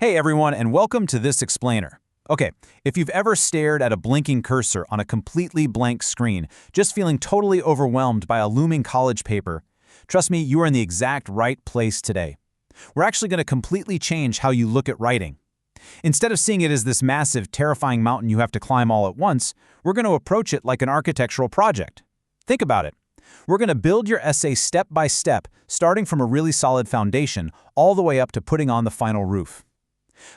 Hey everyone, and welcome to this explainer. Okay, if you've ever stared at a blinking cursor on a completely blank screen, just feeling totally overwhelmed by a looming college paper, trust me, you are in the exact right place today. We're actually going to completely change how you look at writing. Instead of seeing it as this massive, terrifying mountain you have to climb all at once, we're going to approach it like an architectural project. Think about it. We're going to build your essay step by step, starting from a really solid foundation, all the way up to putting on the final roof.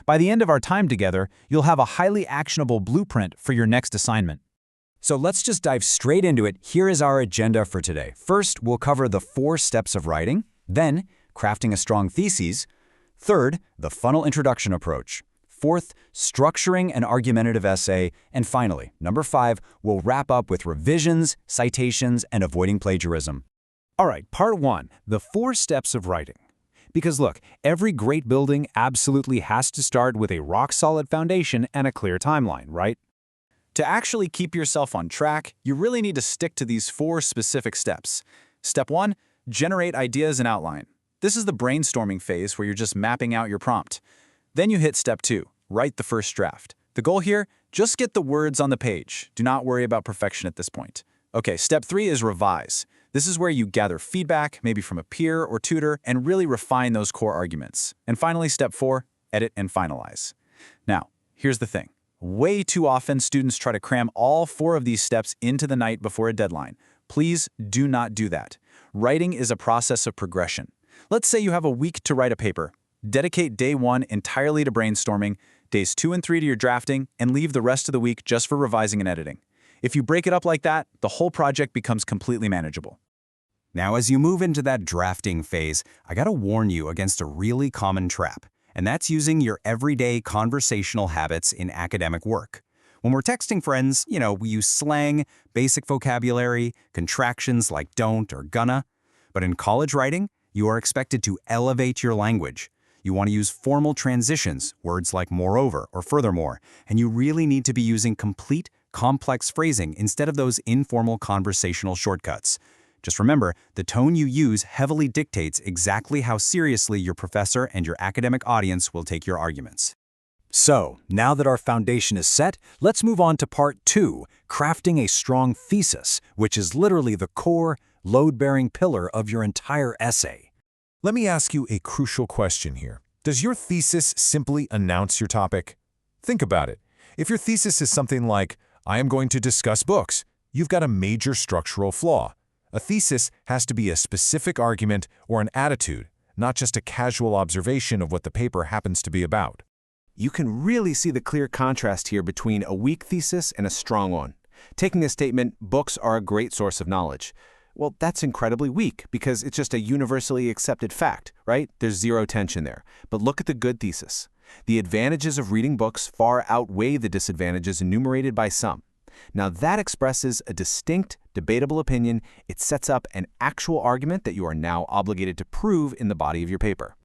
By the end of our time together, you'll have a highly actionable blueprint for your next assignment. So let's just dive straight into it. Here is our agenda for today. First, we'll cover the 4 steps of writing, then crafting a strong thesis. Third, the funnel introduction approach. Fourth, structuring an argumentative essay. And finally, number 5, we'll wrap up with revisions, citations, and avoiding plagiarism. All right, part 1, the 4 steps of writing. Because look, every great building absolutely has to start with a rock-solid foundation and a clear timeline, right? To actually keep yourself on track, you really need to stick to these 4 specific steps. Step 1, generate ideas and outline. This is the brainstorming phase where you're just mapping out your prompt. Then you hit step 2, write the first draft. The goal here, just get the words on the page. Do not worry about perfection at this point. Okay, step 3 is revise. This is where you gather feedback, maybe from a peer or tutor, and really refine those core arguments. And finally, step 4, edit and finalize. Now, here's the thing. Way too often, students try to cram all 4 of these steps into the night before a deadline. Please do not do that. Writing is a process of progression. Let's say you have a week to write a paper. Dedicate day 1 entirely to brainstorming, days 2 and 3 to your drafting, and leave the rest of the week just for revising and editing. If you break it up like that, the whole project becomes completely manageable. Now, as you move into that drafting phase, I gotta warn you against a really common trap, and that's using your everyday conversational habits in academic work. When we're texting friends, we use slang, basic vocabulary, contractions like don't or gonna. But in college writing, you are expected to elevate your language. You want to use formal transitions, words like moreover or furthermore, and you really need to be using complete, complex phrasing instead of those informal conversational shortcuts. Just remember, the tone you use heavily dictates exactly how seriously your professor and your academic audience will take your arguments. So, now that our foundation is set, let's move on to part 2, crafting a strong thesis, which is literally the core, load-bearing pillar of your entire essay. Let me ask you a crucial question here. Does your thesis simply announce your topic? Think about it. If your thesis is something like, I am going to discuss books, you've got a major structural flaw. A thesis has to be a specific argument or an attitude, not just a casual observation of what the paper happens to be about. You can really see the clear contrast here between a weak thesis and a strong one. Taking a statement, books are a great source of knowledge. Well, that's incredibly weak because it's just a universally accepted fact, right? There's zero tension there. But look at the good thesis. The advantages of reading books far outweigh the disadvantages enumerated by some. Now that expresses a distinct, debatable opinion. It sets up an actual argument that you are now obligated to prove in the body of your paper.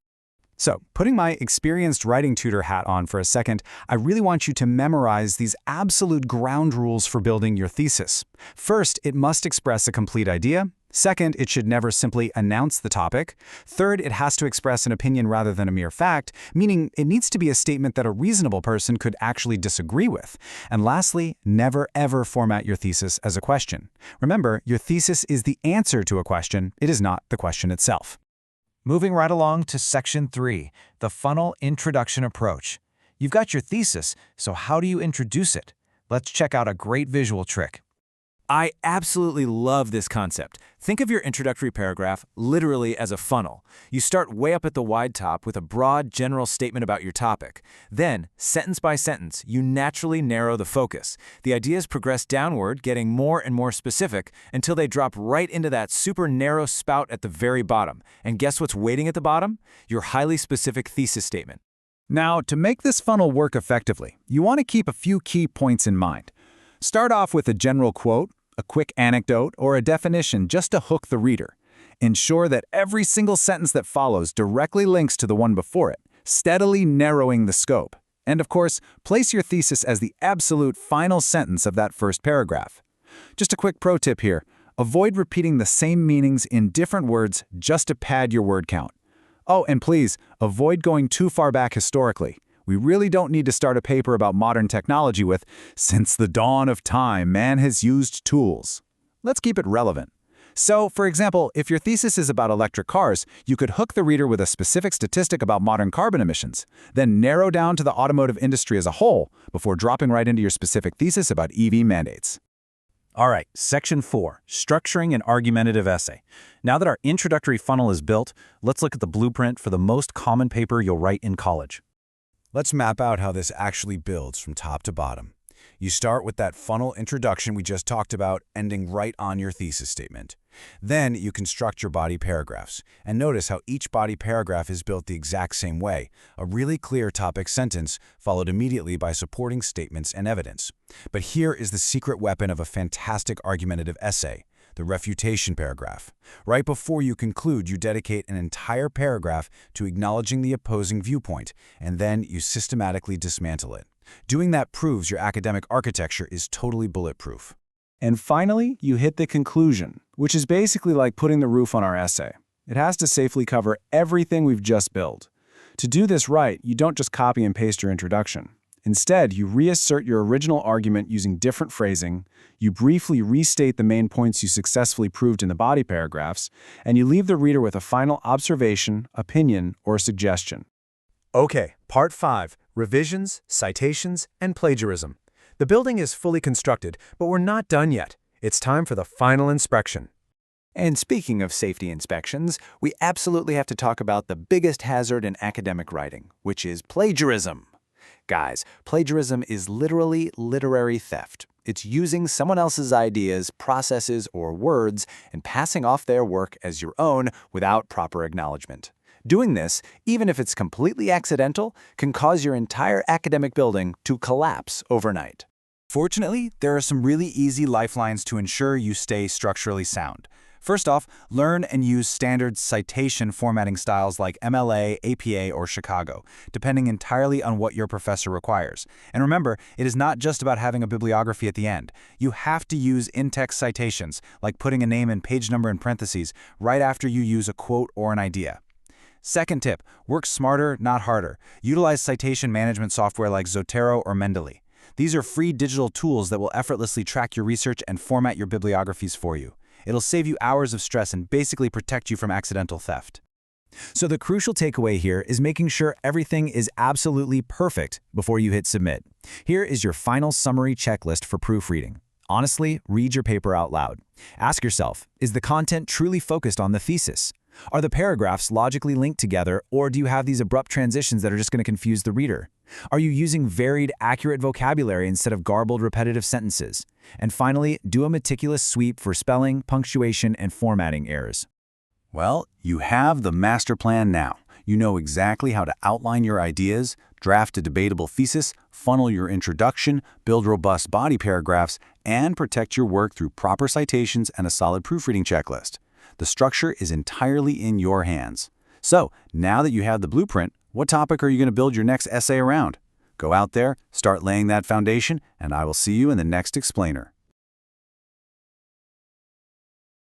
So, putting my experienced writing tutor hat on for a second, I really want you to memorize these absolute ground rules for building your thesis. First, it must express a complete idea. Second, it should never simply announce the topic. Third, it has to express an opinion rather than a mere fact, meaning it needs to be a statement that a reasonable person could actually disagree with. And lastly, never ever format your thesis as a question. Remember, your thesis is the answer to a question, it is not the question itself. Moving right along to section 3, the funnel introduction approach. You've got your thesis, so how do you introduce it? Let's check out a great visual trick. I absolutely love this concept. Think of your introductory paragraph literally as a funnel. You start way up at the wide top with a broad general statement about your topic. Then, sentence by sentence, you naturally narrow the focus. The ideas progress downward, getting more and more specific until they drop right into that super narrow spout at the very bottom. And guess what's waiting at the bottom? Your highly specific thesis statement. Now, to make this funnel work effectively, you want to keep a few key points in mind. Start off with a general quote, a quick anecdote, or a definition just to hook the reader. Ensure that every single sentence that follows directly links to the one before it, steadily narrowing the scope. And of course, place your thesis as the absolute final sentence of that first paragraph. Just a quick pro tip here. Avoid repeating the same meanings in different words just to pad your word count. Oh, and please, avoid going too far back historically. we really don't need to start a paper about modern technology with, "Since the dawn of time, man has used tools." Let's keep it relevant. So, for example, if your thesis is about electric cars, you could hook the reader with a specific statistic about modern carbon emissions, then narrow down to the automotive industry as a whole before dropping right into your specific thesis about EV mandates. All right, Section 4, Structuring an Argumentative Essay. Now that our introductory funnel is built, let's look at the blueprint for the most common paper you'll write in college. Let's map out how this actually builds from top to bottom. You start with that funnel introduction we just talked about, ending right on your thesis statement. Then you construct your body paragraphs, and notice how each body paragraph is built the exact same way, a really clear topic sentence followed immediately by supporting statements and evidence. But here is the secret weapon of a fantastic argumentative essay, the refutation paragraph. Right before you conclude, you dedicate an entire paragraph to acknowledging the opposing viewpoint, and then you systematically dismantle it. Doing that proves your academic architecture is totally bulletproof. And finally, you hit the conclusion, which is basically like putting the roof on our essay. It has to safely cover everything we've just built. To do this right, you don't just copy and paste your introduction. Instead, you reassert your original argument using different phrasing, you briefly restate the main points you successfully proved in the body paragraphs, and you leave the reader with a final observation, opinion, or suggestion. Okay, Part 5, Revisions, Citations, and Plagiarism. The building is fully constructed, but we're not done yet. It's time for the final inspection. And speaking of safety inspections, we absolutely have to talk about the biggest hazard in academic writing, which is plagiarism. Guys, plagiarism is literally literary theft. It's using someone else's ideas, processes, or words and passing off their work as your own without proper acknowledgement. Doing this, even if it's completely accidental, can cause your entire academic building to collapse overnight. Fortunately, there are some really easy lifelines to ensure you stay structurally sound. First off, learn and use standard citation formatting styles like MLA, APA, or Chicago, depending entirely on what your professor requires. And remember, it is not just about having a bibliography at the end. You have to use in-text citations, like putting a name and page number in parentheses, right after you use a quote or an idea. Second tip, work smarter, not harder. Utilize citation management software like Zotero or Mendeley. These are free digital tools that will effortlessly track your research and format your bibliographies for you. It'll save you hours of stress and basically protect you from accidental theft. So the crucial takeaway here is making sure everything is absolutely perfect before you hit submit. Here is your final summary checklist for proofreading. Honestly, read your paper out loud. Ask yourself, is the content truly focused on the thesis? Are the paragraphs logically linked together, or do you have these abrupt transitions that are just going to confuse the reader? Are you using varied, accurate vocabulary instead of garbled, repetitive sentences? And finally, do a meticulous sweep for spelling, punctuation, and formatting errors. Well, you have the master plan now. You know exactly how to outline your ideas, draft a debatable thesis, funnel your introduction, build robust body paragraphs, and protect your work through proper citations and a solid proofreading checklist. The structure is entirely in your hands. So, now that you have the blueprint, what topic are you going to build your next essay around? Go out there, start laying that foundation, and I will see you in the next explainer.